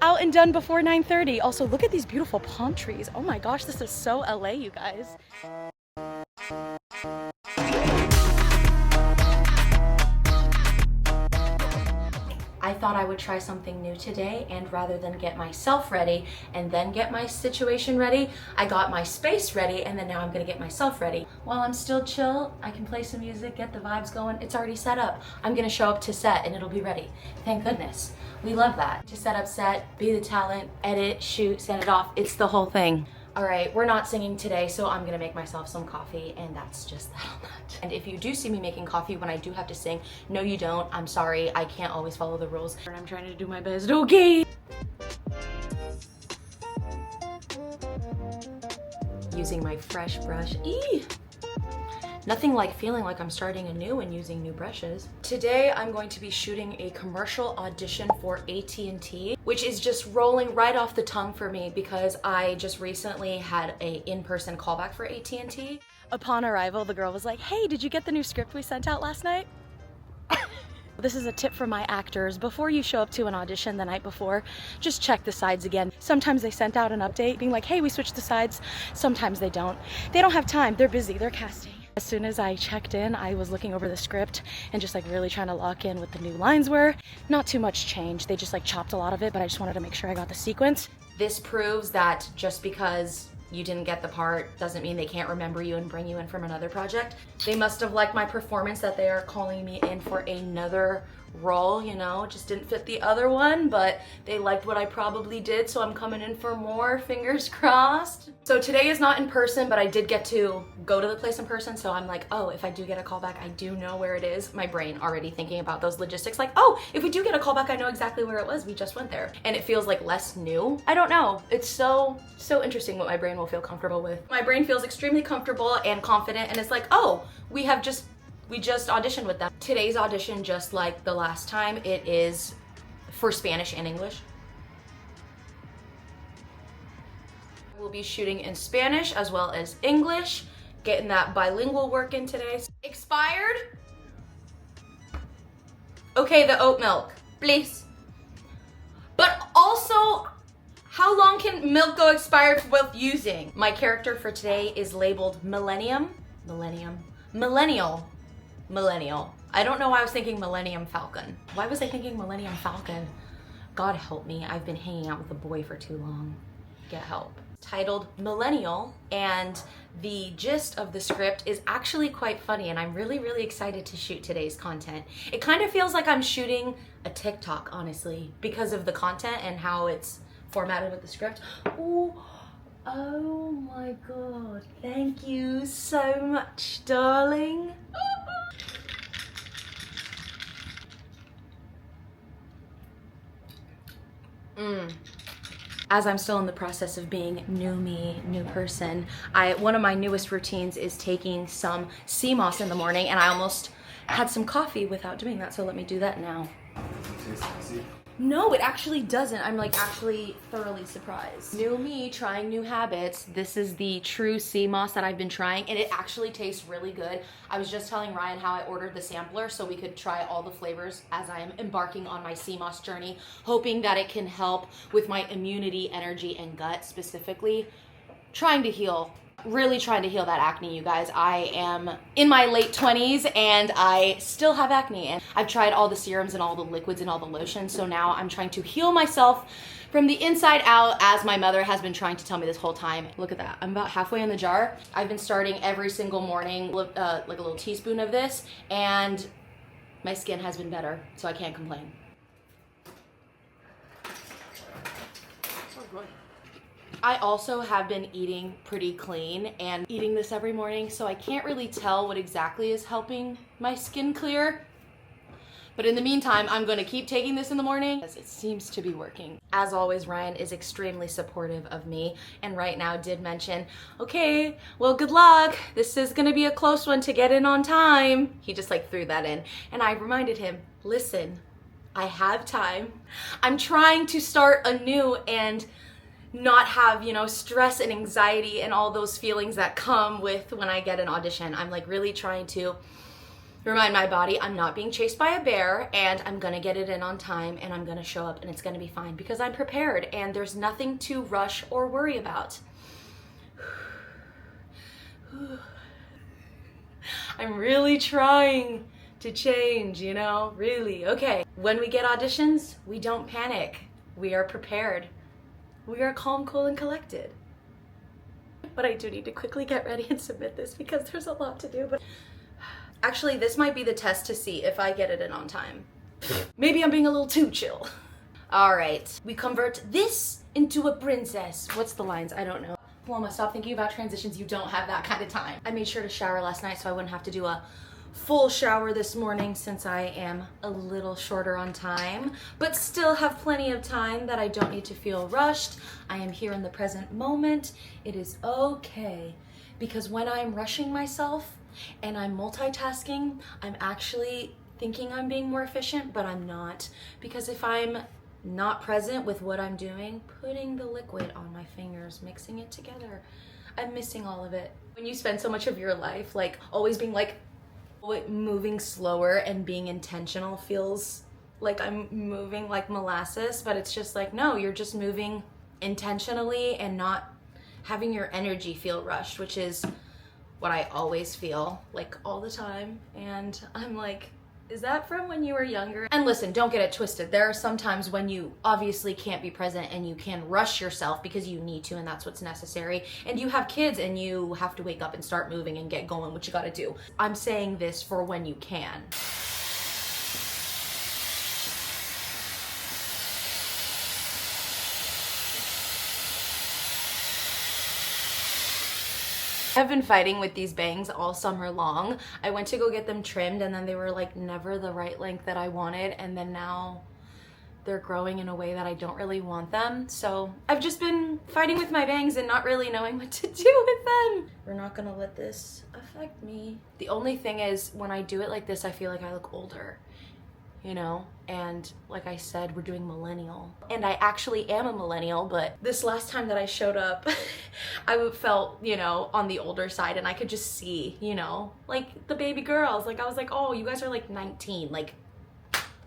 out and done before 9:30. Also, look at these beautiful palm trees. Oh my gosh, this is so LA, you guys. I thought I would try something new today, and rather than get myself ready and then get my situation ready, I got my space ready, and then now I'm gonna get myself ready. While I'm still chill, I can play some music, get the vibes going. It's already set up. I'm gonna show up to set and it'll be ready. Thank goodness. We love that. To set up set, be the talent, edit, shoot, send it off. It's the whole thing. All right, we're not singing today, so I'm gonna make myself some coffee, and that's just that on that. And if you do see me making coffee when I do have to sing, no you don't, I'm sorry, I can't always follow the rules. And I'm trying to do my best, okay? Using my fresh brush, eee! Nothing like feeling like I'm starting anew and using new brushes. Today, I'm going to be shooting a commercial audition for AT&T, which is just rolling right off the tongue for me because I just recently had a in-person callback for AT&T. Upon arrival, the girl was like, hey, did you get the new script we sent out last night? This is a tip for my actors. Before you show up to an audition the night before, just check the sides again. Sometimes they sent out an update being like, hey, we switched the sides. Sometimes they don't. They don't have time, they're busy, they're casting. As soon as I checked in, I was looking over the script and just like really trying to lock in what the new lines were. Not too much change. They just like chopped a lot of it, but I just wanted to make sure I got the sequence. This proves that just because you didn't get the part doesn't mean they can't remember you and bring you in from another project. They must have liked my performance that they are calling me in for another role, you know, just didn't fit the other one, but they liked what I probably did, so I'm coming in for more, fingers crossed. So today is not in person, but I did get to go to the place in person, so I'm like, oh, if I do get a callback, I do know where it is. My brain already thinking about those logistics, like, oh, if we do get a callback, I know exactly where it was, we just went there. And it feels like less new. I don't know, it's so interesting what my brain will feel comfortable with. My brain feels extremely comfortable and confident, and it's like, oh, we just auditioned with them. Today's audition, just like the last time, it is for Spanish and English. We'll be shooting in Spanish as well as English, getting that bilingual work in today. Expired? Okay, the oat milk, please. But also, how long can milk go expired with using? My character for today is labeled Millennial. I don't know why I was thinking Millennium Falcon. Why was I thinking Millennium Falcon? God help me, I've been hanging out with a boy for too long. Get help. Titled Millennial, and the gist of the script is actually quite funny, and I'm really excited to shoot today's content. It kind of feels like I'm shooting a TikTok, honestly, because of the content and how it's formatted with the script. Ooh. Oh my God, thank you so much, darling. As I'm still in the process of being new me, new person, one of my newest routines is taking some sea moss in the morning, and I almost had some coffee without doing that, so let me do that now. No, it actually doesn't. I'm like actually thoroughly surprised. New me, trying new habits. This is the true sea moss that I've been trying, and it actually tastes really good. I was just telling Ryan how I ordered the sampler so we could try all the flavors as I am embarking on my sea moss journey, hoping that it can help with my immunity, energy, and gut specifically. Trying to heal. Really trying to heal that acne, you guys. I am in my late 20s and I still have acne, and I've tried all the serums and all the liquids and all the lotions, so now I'm trying to heal myself from the inside out, as my mother has been trying to tell me this whole time. Look at that, I'm about halfway in the jar. I've been starting every single morning like a little teaspoon of this, and my skin has been better, so I can't complain. I also have been eating pretty clean and eating this every morning, so I can't really tell what exactly is helping my skin clear. But in the meantime, I'm gonna keep taking this in the morning because it seems to be working. As always, Ryan is extremely supportive of me, and right now did mention, okay, well, good luck. This is gonna be a close one to get in on time. He just like threw that in. And I reminded him, listen, I have time. I'm trying to start anew and not have, you know, stress and anxiety and all those feelings that come with when I get an audition. I'm like really trying to Remind my body I'm not being chased by a bear and I'm gonna get it in on time and I'm gonna show up and it's gonna be fine because I'm prepared and there's nothing to rush or worry about. I'm really trying to change, you know, really. Okay, when we get auditions, we don't panic. We are prepared. We are calm, cool, and collected. But I do need to quickly get ready and submit this because there's a lot to do. But actually, this might be the test to see if I get it in on time. Maybe I'm being a little too chill. All right, we convert this into a princess. What's the lines? I don't know. Paloma, stop thinking about transitions. You don't have that kind of time. I made sure to shower last night so I wouldn't have to do a full shower this morning since I am a little shorter on time, but still have plenty of time that I don't need to feel rushed. I am here in the present moment. It is okay, because when I'm rushing myself and I'm multitasking, I'm actually thinking I'm being more efficient, but I'm not. Because if I'm not present with what I'm doing, putting the liquid on my fingers, mixing it together, I'm missing all of it. When you spend so much of your life like always being like moving slower and being intentional feels like I'm moving like molasses, but it's just like, no, you're just moving intentionally and not having your energy feel rushed, which is what I always feel like all the time. And I'm like, is that from when you were younger? And listen, don't get it twisted. There are some times when you obviously can't be present and you can rush yourself because you need to and that's what's necessary. And you have kids and you have to wake up and start moving and get going, what you gotta do. I'm saying this for when you can. I've been fighting with these bangs all summer long. I went to go get them trimmed and then they were like never the right length that I wanted, and then now they're growing in a way that I don't really want them. So I've just been fighting with my bangs and not really knowing what to do with them. We're not gonna let this affect me. The only thing is when I do it like this, I feel like I look older, you know? And like I said, we're doing millennial. And I actually am a millennial, but this last time that I showed up, I felt, you know, on the older side, and I could just see, you know, like the baby girls. Like I was like, oh, you guys are like 19. Like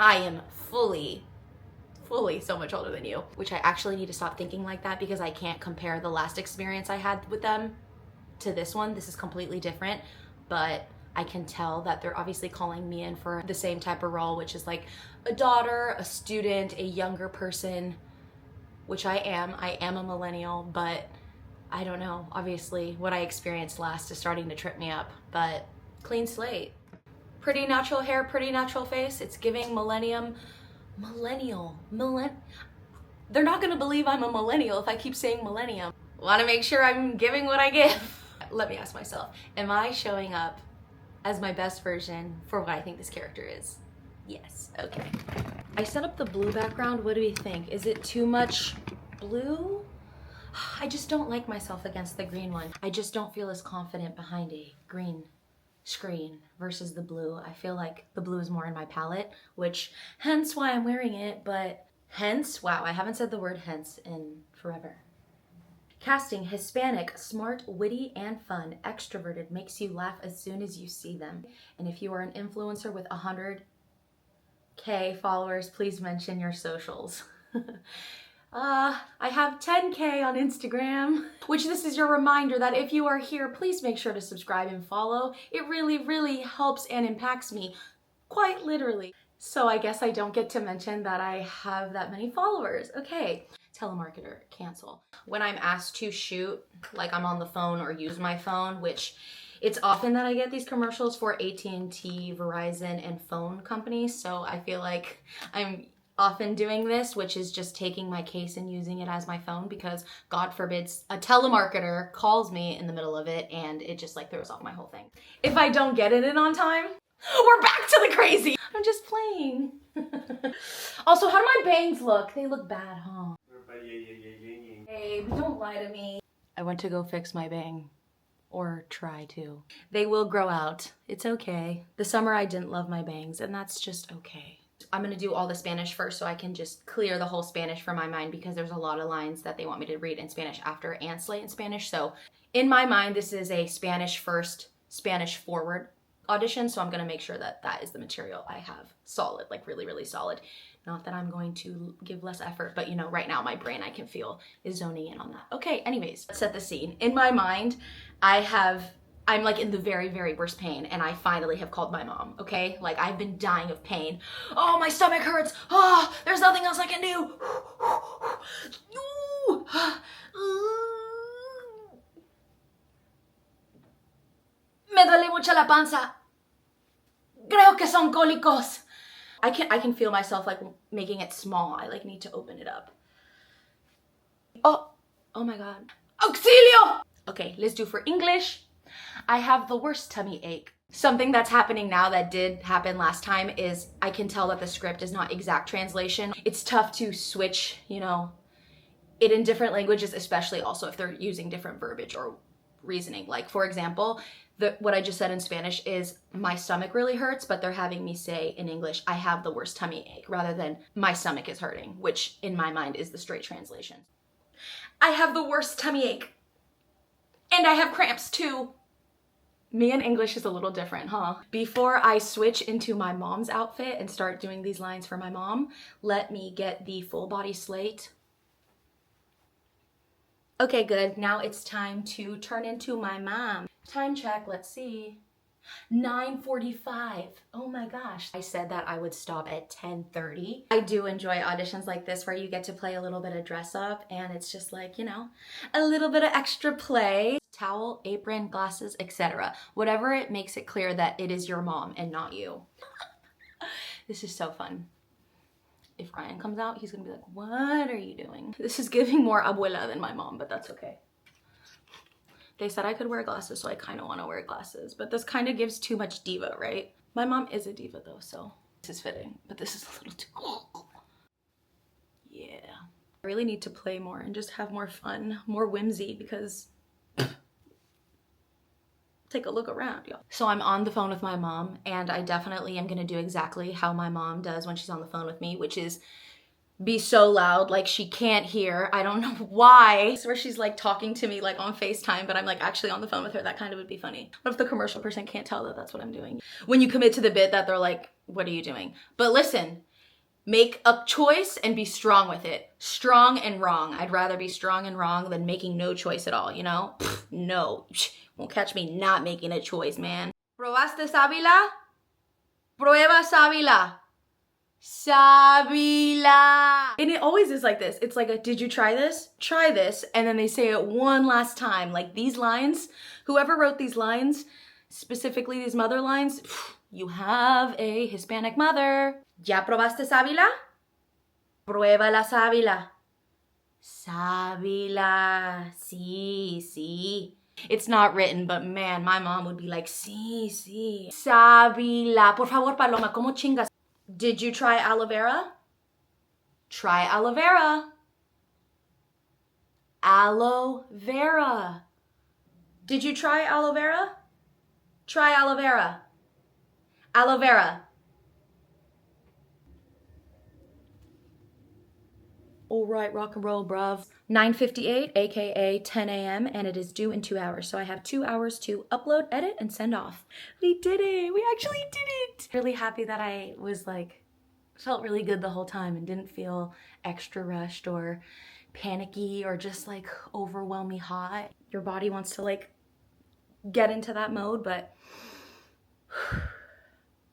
I am fully so much older than you, which I actually need to stop thinking like that because I can't compare the last experience I had with them to this one. This is completely different, but I can tell that they're obviously calling me in for the same type of role, which is like a daughter, a student, a younger person, which I am. I am a millennial, but I don't know. Obviously, what I experienced last is starting to trip me up, but clean slate. Pretty natural hair, pretty natural face. It's giving millennial. They're not gonna believe I'm a millennial if I keep saying millennium. Wanna make sure I'm giving what I give. Let me ask myself, am I showing up as my best version for what I think this character is? Yes, okay. I set up the blue background. What do we think? Is it too much blue? I just don't like myself against the green one. I just don't feel as confident behind a green screen versus the blue. I feel like the blue is more in my palette, which hence why I'm wearing it, but hence, wow, I haven't said the word hence in forever. Casting: Hispanic, smart, witty, and fun. Extroverted, makes you laugh as soon as you see them. And if you are an influencer with 100K followers, please mention your socials. I have 10K on Instagram, which this is your reminder that if you are here, please make sure to subscribe and follow. It really, really helps and impacts me, quite literally. So I guess I don't get to mention that I have that many followers. Okay. Telemarketer, cancel. When I'm asked to shoot, like I'm on the phone or use my phone, which it's often that I get these commercials for AT&T, Verizon, and phone companies. So I feel like I'm often doing this, which is just taking my case and using it as my phone because God forbid a telemarketer calls me in the middle of it and it just like throws off my whole thing. If I don't get it in on time, we're back to the crazy. I'm just playing. Also, how do my bangs look? They look bad, huh? Hey, don't lie to me. I went to go fix my bang. Or try to. They will grow out. It's okay. The summer I didn't love my bangs, and that's just okay. I'm gonna do all the Spanish first so I can just clear the whole Spanish from my mind because there's a lot of lines that they want me to read in Spanish after and slate in Spanish. So in my mind, this is a Spanish first, Spanish forward audition, so I'm gonna make sure that that is the material I have solid, like really, really solid. Not that I'm going to give less effort, but you know, right now my brain, I can feel, is zoning in on that. Okay, anyways, let's set the scene. In my mind, I'm like in the very, very worst pain, and I finally have called my mom, okay? Like, I've been dying of pain. Oh, my stomach hurts. Oh, there's nothing else I can do. Me duele mucho la panza. Creo que son cólicos. I can feel myself like making it small. I like need to open it up. Oh my God. Auxilio! Okay, let's do for English. I have the worst tummy ache. Something that's happening now that did happen last time is I can tell that the script is not exact translation. It's tough to switch, you know, it in different languages, especially also if they're using different verbiage or reasoning. Like, for example, what I just said in Spanish is my stomach really hurts, but they're having me say in English, I have the worst tummy ache, rather than my stomach is hurting, which in my mind is the straight translation. I have the worst tummy ache. And I have cramps too. Me and English is a little different, huh? Before I switch into my mom's outfit and start doing these lines for my mom, let me get the full body slate. Okay, good. Now it's time to turn into my mom. Time check, let's see. 9:45. Oh my gosh. I said that I would stop at 10:30. I do enjoy auditions like this where you get to play a little bit of dress up, and it's just like, you know, a little bit of extra play. Towel, apron, glasses, etc. Whatever it makes it clear that it is your mom and not you. This is so fun. If Ryan comes out, he's gonna be like, what are you doing? This is giving more abuela than my mom, but that's okay. They said I could wear glasses, so I kind of want to wear glasses, but this kind of gives too much diva, right? My mom is a diva though, so this is fitting, but this is a little too cool. Yeah. I really need to play more and just have more fun, more whimsy, because take a look around, y'all. So I'm on the phone with my mom, and I definitely am gonna do exactly how my mom does when she's on the phone with me, which is be so loud like she can't hear. I don't know why. It's where she's like talking to me like on FaceTime, but I'm like actually on the phone with her. That kind of would be funny. What if the commercial person can't tell that that's what I'm doing? When you commit to the bit that they're like, what are you doing? But listen, make a choice and be strong with it. Strong and wrong. I'd rather be strong and wrong than making no choice at all, you know? Pfft, no, won't catch me not making a choice, man. ¿Probaste sábila? Prueba sábila. Sabila. And it always is like this. It's like a, did you try this? Try this. And then they say it one last time. Like these lines, whoever wrote these lines, specifically these mother lines, you have a Hispanic mother. ¿Ya probaste sábila? Prueba la sábila. Sábila. Sí, sí. It's not written, but man, my mom would be like, sí, sí. Sábila. Por favor, Paloma, ¿cómo chingas? Did you try aloe vera? Try aloe vera. Aloe vera. Did you try aloe vera? Try aloe vera. Aloe vera. All right, rock and roll, bruv. 9:58, aka 10 a.m., and it is due in 2 hours. So I have 2 hours to upload, edit, and send off. We did it. We actually did it. Really happy that I was like, felt really good the whole time and didn't feel extra rushed or panicky or just like overwhelmingly hot. Your body wants to like get into that mode, but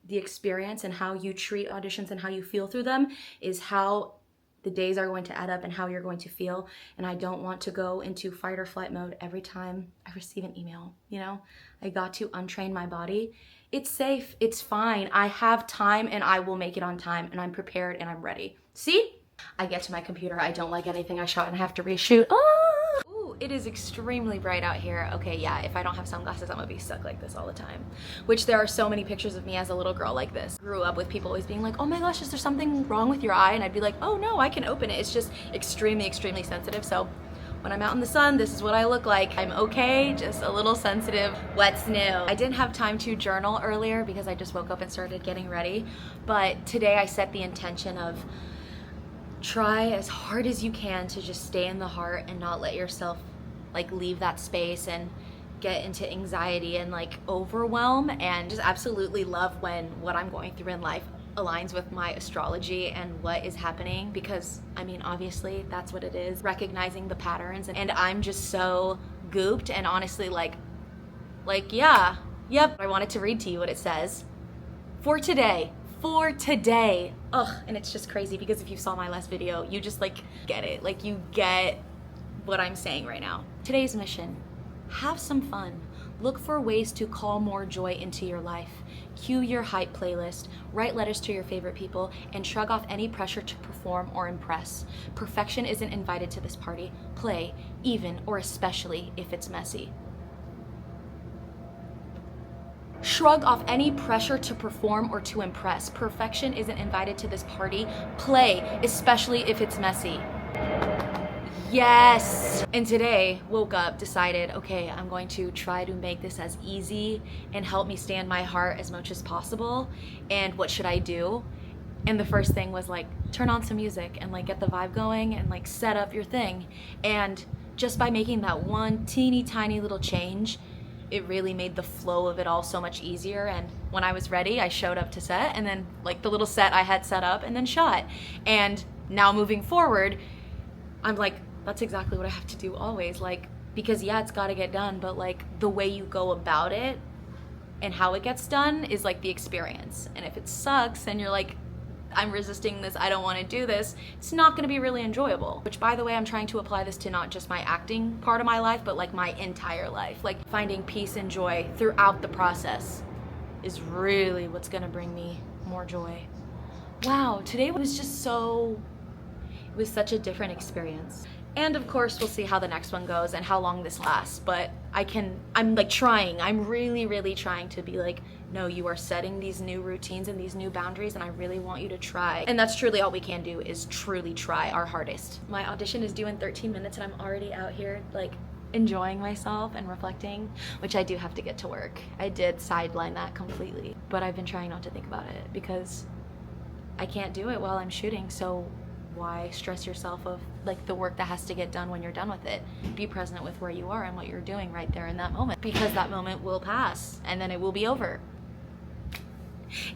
the experience and how you treat auditions and how you feel through them is how the days are going to add up and how you're going to feel. And I don't want to go into fight or flight mode every time I receive an email, you know? I got to untrain my body. It's safe, it's fine. I have time and I will make it on time, and I'm prepared and I'm ready. See? I get to my computer, I don't like anything I shot and I have to reshoot. Ah! Ooh, it is extremely bright out here. Okay, yeah, if I don't have sunglasses, I'm gonna be stuck like this all the time. Which there are so many pictures of me as a little girl like this. Grew up with people always being like, oh my gosh, is there something wrong with your eye? And I'd be like, oh no, I can open it. It's just extremely, extremely sensitive. So when I'm out in the sun, this is what I look like. I'm okay, just a little sensitive. What's new? I didn't have time to journal earlier because I just woke up and started getting ready. But today I set the intention of try as hard as you can to just stay in the heart and not let yourself like leave that space and get into anxiety and like overwhelm, and just absolutely love when what I'm going through in life aligns with my astrology and what is happening, because I mean, obviously that's what it is, recognizing the patterns. And I'm just so gooped, and honestly like yeah, yep. I wanted to read to you what it says for today. Ugh, and it's just crazy because if you saw my last video, you just like get it. Like you get what I'm saying right now. Today's mission: have some fun. Look for ways to call more joy into your life. Cue your hype playlist, write letters to your favorite people, and shrug off any pressure to perform or impress. Perfection isn't invited to this party. Play, even or especially if it's messy. Shrug off any pressure to perform or to impress. Perfection isn't invited to this party. Play, especially if it's messy. Yes! And today, woke up, decided, okay, I'm going to try to make this as easy and help me stay in my heart as much as possible. And what should I do? And the first thing was like, turn on some music and like get the vibe going and like set up your thing. And just by making that one teeny tiny little change, it really made the flow of it all so much easier. And when I was ready, I showed up to set, and then like the little set I had set up and then shot. And now moving forward, I'm like, that's exactly what I have to do always. Like, because yeah, it's gotta get done, but like the way you go about it and how it gets done is like the experience. And if it sucks and you're like, I'm resisting this, I don't want to do this, it's not going to be really enjoyable. Which, by the way, I'm trying to apply this to not just my acting part of my life, but like my entire life. Like finding peace and joy throughout the process is really what's going to bring me more joy. Wow, today was just so, it was such a different experience. And of course, we'll see how the next one goes and how long this lasts. But I'm like trying, I'm really trying to be like, no, you are setting these new routines and these new boundaries, and I really want you to try. And that's truly all we can do, is truly try our hardest. My audition is due in 13 minutes and I'm already out here like enjoying myself and reflecting, which I do have to get to work. I did sideline that completely, but I've been trying not to think about it because I can't do it while I'm shooting. So why stress yourself of like the work that has to get done when you're done with it? Be present with where you are and what you're doing right there in that moment, because that moment will pass and then it will be over.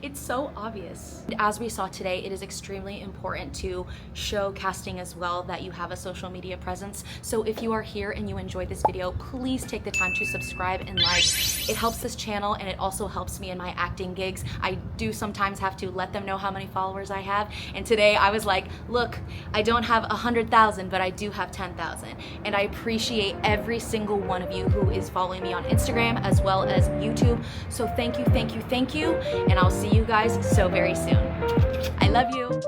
It's so obvious. As we saw today, it is extremely important to show casting as well that you have a social media presence. So if you are here and you enjoyed this video, please take the time to subscribe and like. It helps this channel, and it also helps me in my acting gigs. I do sometimes have to let them know how many followers I have. And today I was like, look, I don't have 100,000, but I do have 10,000. And I appreciate every single one of you who is following me on Instagram as well as YouTube. So thank you. And I'll see you guys so very soon. I love you.